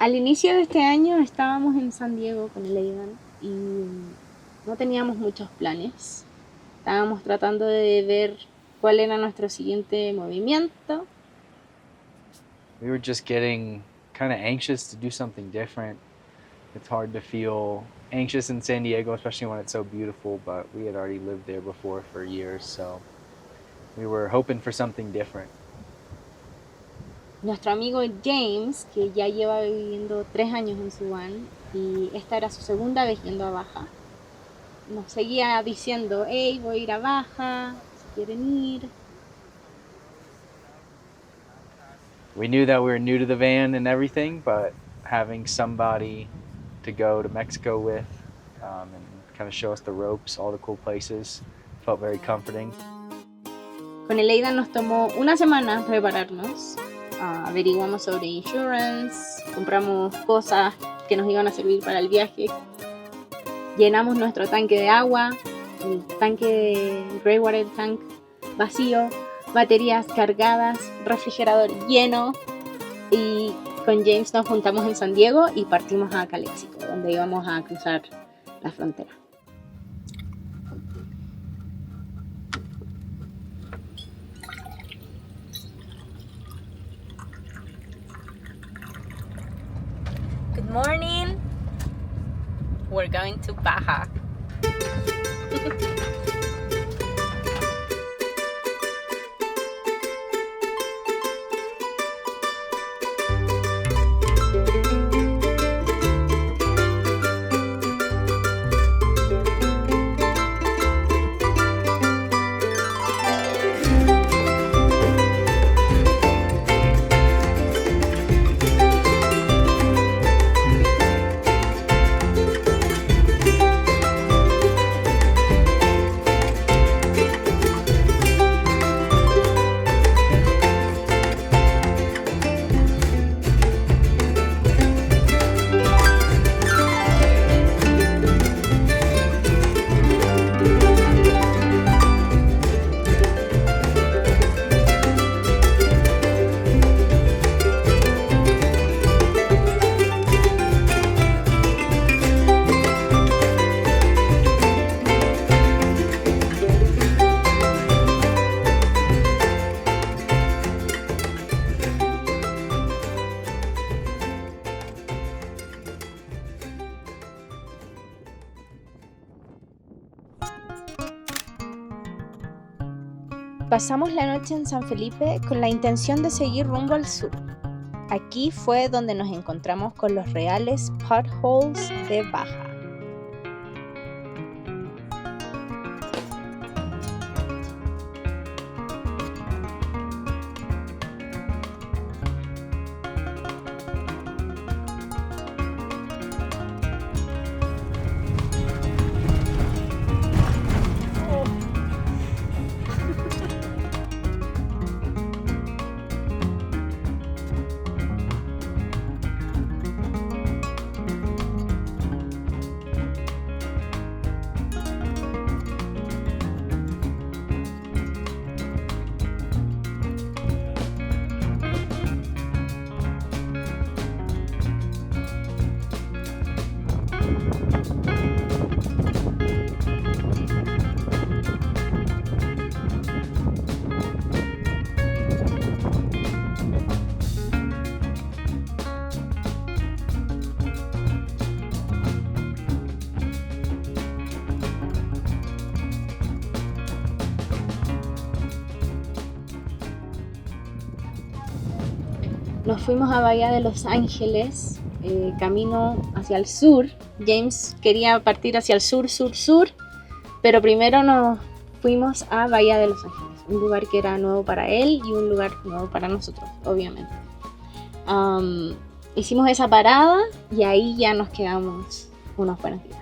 Al inicio de este año estábamos en San Diego con el Aidan y no teníamos muchos planes. Estábamos tratando de ver cuál era nuestro siguiente movimiento. We were just getting kind of anxious to do something different. It's hard to feel anxious in San Diego, especially when it's so beautiful, but we had already lived there before for years, so we were hoping for something different. Nuestro amigo James, que ya lleva viviendo 3 años en Sudán y esta era su segunda vez yendo a Baja, nos seguía diciendo, hey, voy a ir a Baja, si quieren ir. We knew that we were new to the van and everything, but having somebody to go to Mexico with and kind of show us the ropes, all the cool places, felt very comforting. Con el Aidan nos tomó una semana prepararnos. Averiguamos sobre insurance, compramos cosas que nos iban a servir para el viaje, llenamos nuestro tanque de agua, el tanque de Greywater Tank vacío, baterías cargadas, refrigerador lleno, y con James nos juntamos en San Diego y partimos a Calexico, donde íbamos a cruzar la frontera. Good morning. We're going to Baja. Pasamos la noche en San Felipe con la intención de seguir rumbo al sur. Aquí fue donde nos encontramos con los reales potholes de Baja. Nos fuimos a Bahía de Los Ángeles, camino hacia el sur. James quería partir hacia el sur, pero primero nos fuimos a Bahía de Los Ángeles, un lugar que era nuevo para él y un lugar nuevo para nosotros, obviamente. Hicimos esa parada y ahí ya nos quedamos unos buenos días.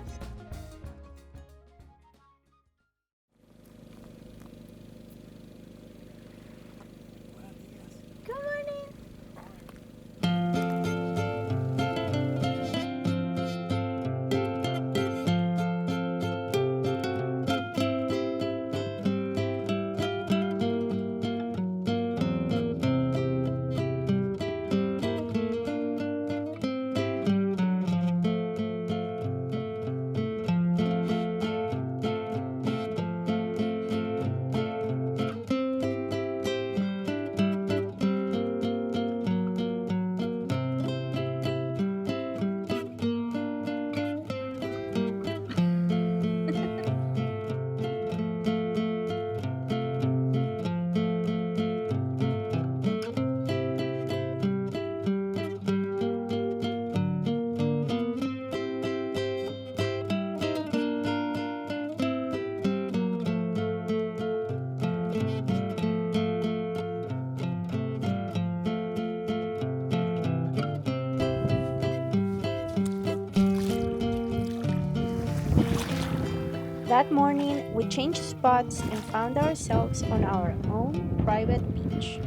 That morning, we changed spots and found ourselves on our own private beach.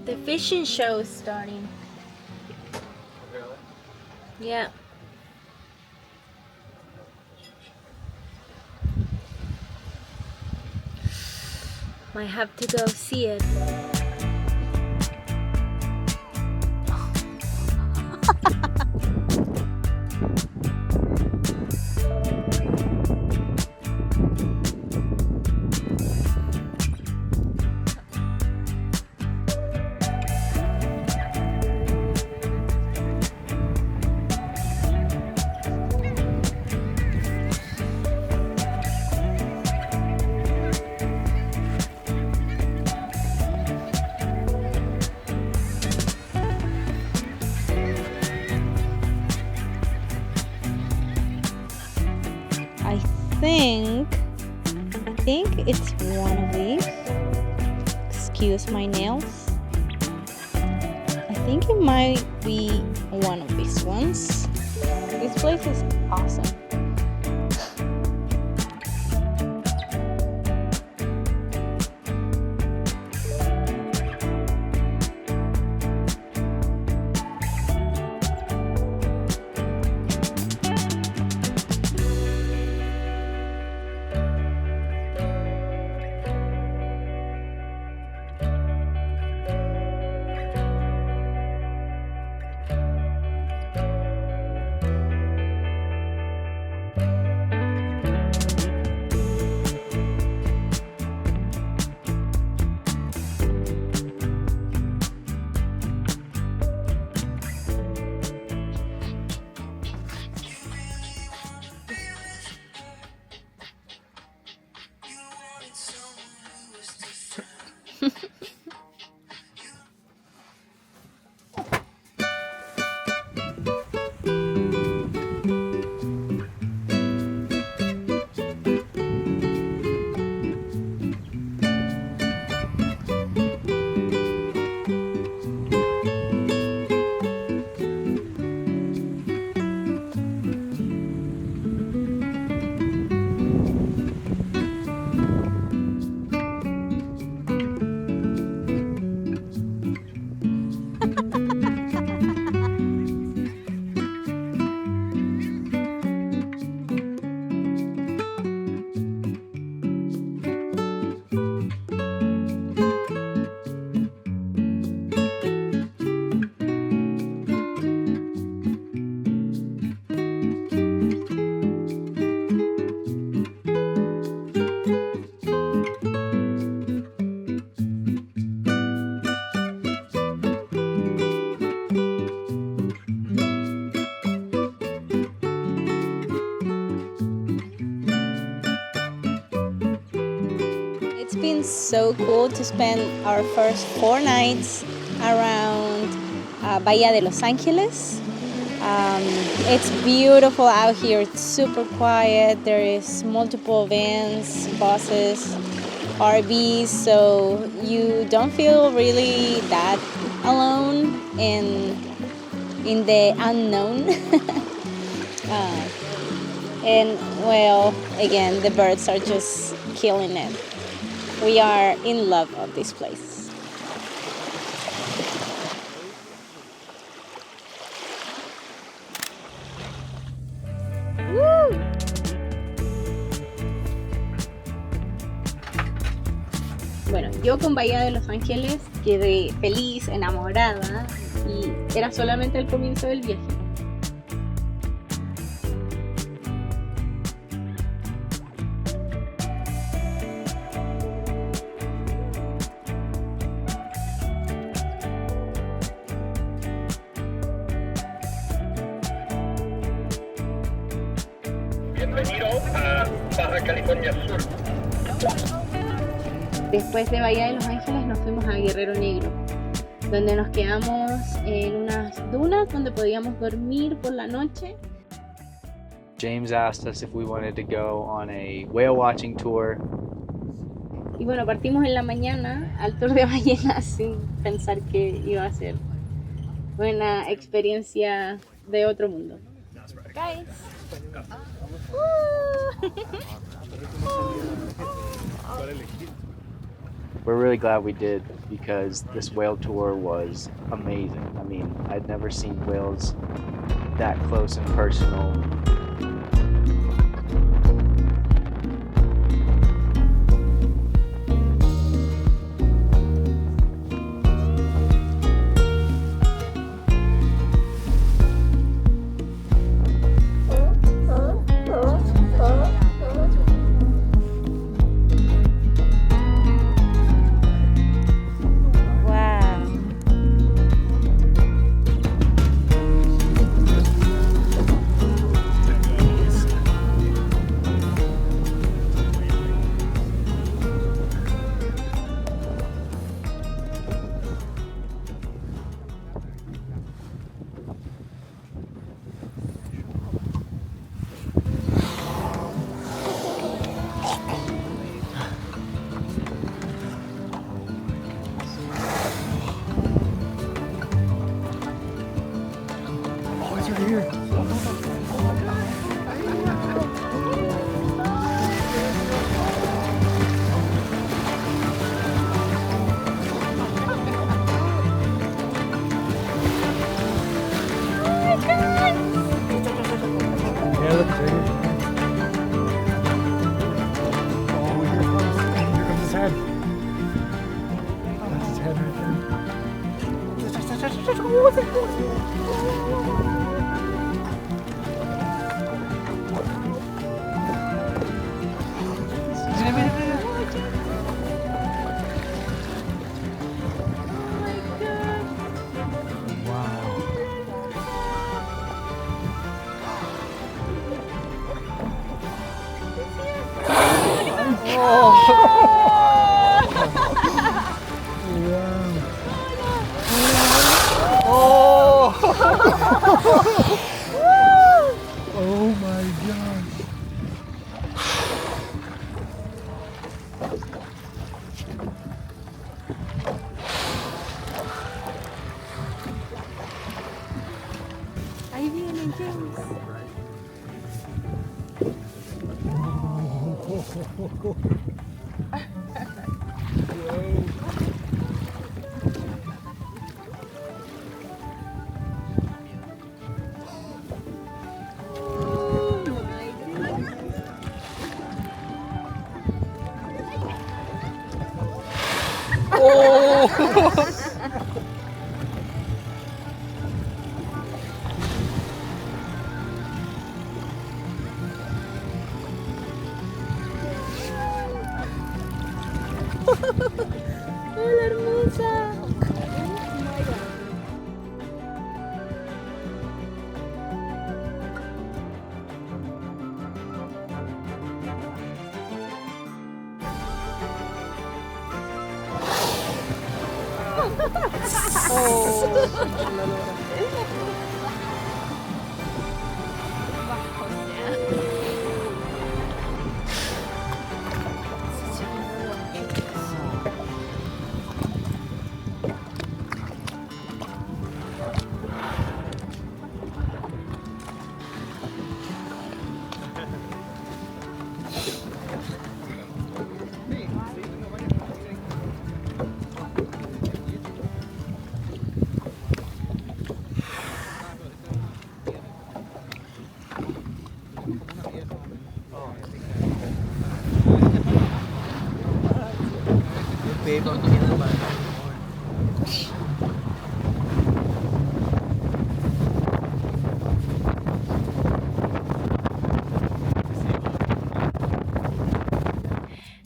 The fishing show is starting. Yeah. Might have to go see it. I think it's one of these. Excuse my nails. I think it might be one of these ones. This place is awesome. It's been so cool to spend our first 4 nights around Bahía de Los Ángeles. It's beautiful out here. It's super quiet. There is multiple vans, buses, RVs, so you don't feel really that alone in the unknown. And well, again, the birds are just killing it. We are in love of this place. Woo! Bueno, yo con Bahía de Los Ángeles quedé feliz, enamorada, y era solamente el comienzo del viaje. Bienvenido a Baja California Sur. Después de Bahía de Los Ángeles nos fuimos a Guerrero Negro, donde nos quedamos en unas dunas donde podíamos dormir por la noche. James asked us if we wanted to go on a whale watching tour. Y bueno, partimos en la mañana al tour de ballenas sin pensar que iba a ser una experiencia de otro mundo. Guys. We're really glad we did because this whale tour was amazing. I mean, I'd never seen whales that close and personal. Oh my gosh. Ahí viene James. Hola, hermosa.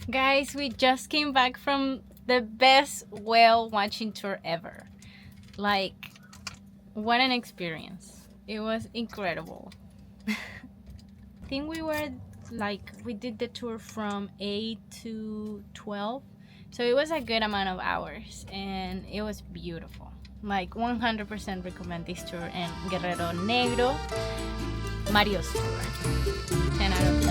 Guys, we just came back from the best whale watching tour ever. Like, what an experience. It was incredible. think we did the tour from 8 to 12. So it was a good amount of hours and it was beautiful. Like 100% recommend this tour, and Guerrero Negro, Mario's tour. 10 out of 10.